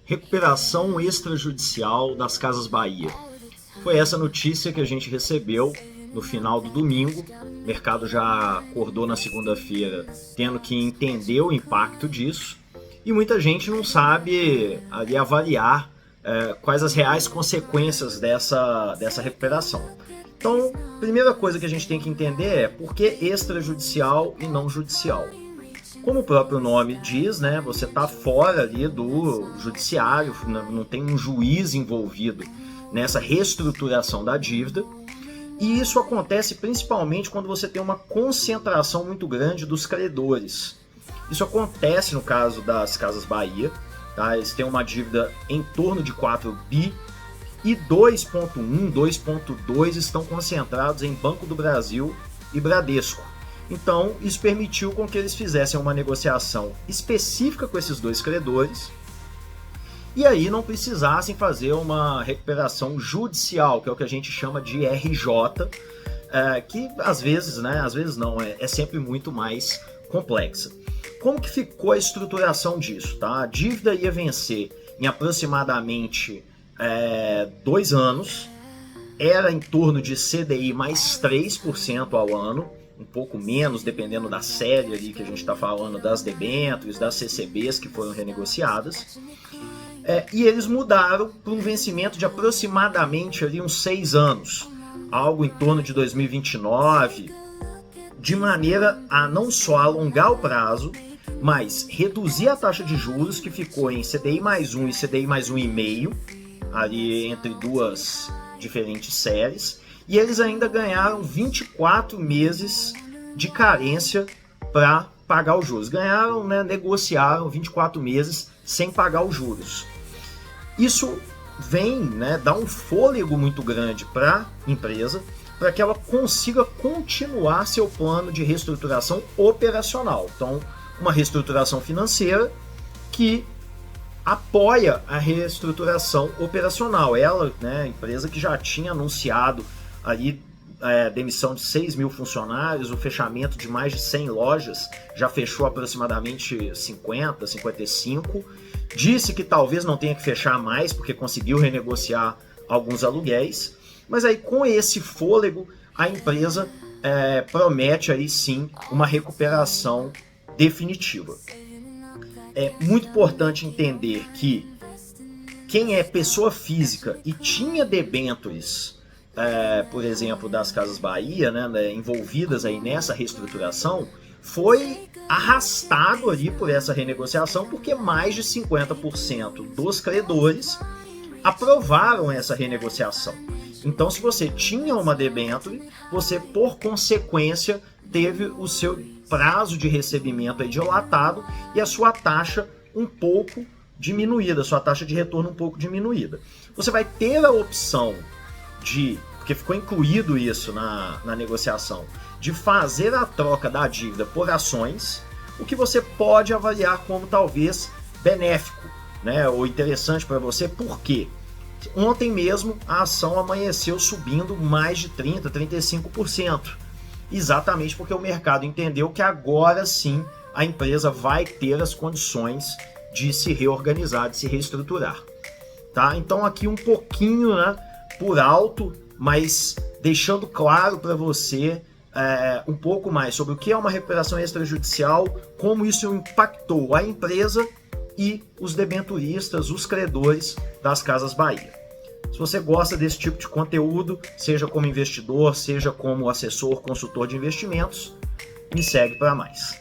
Recuperação extrajudicial das Casas Bahia. Foi essa notícia que a gente recebeu no final do domingo. O mercado já acordou na segunda-feira tendo que entender o impacto disso. E muita gente não sabe ali avaliar quais as reais consequências dessa recuperação. Então, a primeira coisa que a gente tem que entender é por que extrajudicial e não judicial. Como o próprio nome diz, né, você está fora ali do judiciário, não tem um juiz envolvido nessa reestruturação da dívida. E isso acontece principalmente quando você tem uma concentração muito grande dos credores. Isso acontece no caso das Casas Bahia, tá? Eles têm uma dívida em torno de 4 bi e 2,1, 2,2 estão concentrados em Banco do Brasil e Bradesco. Então, isso permitiu com que eles fizessem uma negociação específica com esses dois credores e aí não precisassem fazer uma recuperação judicial, que é o que a gente chama de RJ, que às vezes não, é sempre muito mais complexa. Como que ficou a estruturação disso? Tá? A dívida ia vencer em aproximadamente 2 anos, era em torno de CDI mais 3% ao ano, um pouco menos, dependendo da série ali que a gente está falando, das debêntures, das CCBs que foram renegociadas. E eles mudaram para um vencimento de aproximadamente ali uns 6 anos, algo em torno de 2029, de maneira a não só alongar o prazo, mas reduzir a taxa de juros, que ficou em CDI mais 1 e CDI mais 1,5, ali entre duas diferentes séries. E eles ainda ganharam 24 meses de carência para pagar os juros. Ganharam, negociaram 24 meses sem pagar os juros. Isso vem, dar um fôlego muito grande para a empresa, para que ela consiga continuar seu plano de reestruturação operacional. Então, uma reestruturação financeira que apoia a reestruturação operacional. Ela, a empresa que já tinha anunciado ali demissão de 6 mil funcionários, o fechamento de mais de 100 lojas, já fechou aproximadamente 50, 55, disse que talvez não tenha que fechar mais, porque conseguiu renegociar alguns aluguéis, mas aí com esse fôlego, a empresa promete aí sim uma recuperação definitiva. É muito importante entender que quem é pessoa física e tinha debêntures, por exemplo, das Casas Bahia, envolvidas aí nessa reestruturação, foi arrastado ali por essa renegociação, porque mais de 50% dos credores aprovaram essa renegociação. Então, se você tinha uma debênture, você, por consequência, teve o seu prazo de recebimento aí dilatado e a sua taxa um pouco diminuída, a sua taxa de retorno um pouco diminuída. Você vai ter a opção porque ficou incluído isso na negociação, de fazer a troca da dívida por ações, o que você pode avaliar como talvez benéfico, ou interessante para você. Por quê? Ontem mesmo a ação amanheceu subindo mais de 30%, 35%, exatamente porque o mercado entendeu que agora sim a empresa vai ter as condições de se reorganizar, de se reestruturar. Tá? Então aqui um pouquinho por alto, mas deixando claro para você um pouco mais sobre o que é uma recuperação extrajudicial, como isso impactou a empresa e os debenturistas, os credores das Casas Bahia. Se você gosta desse tipo de conteúdo, seja como investidor, seja como assessor, consultor de investimentos, me segue para mais.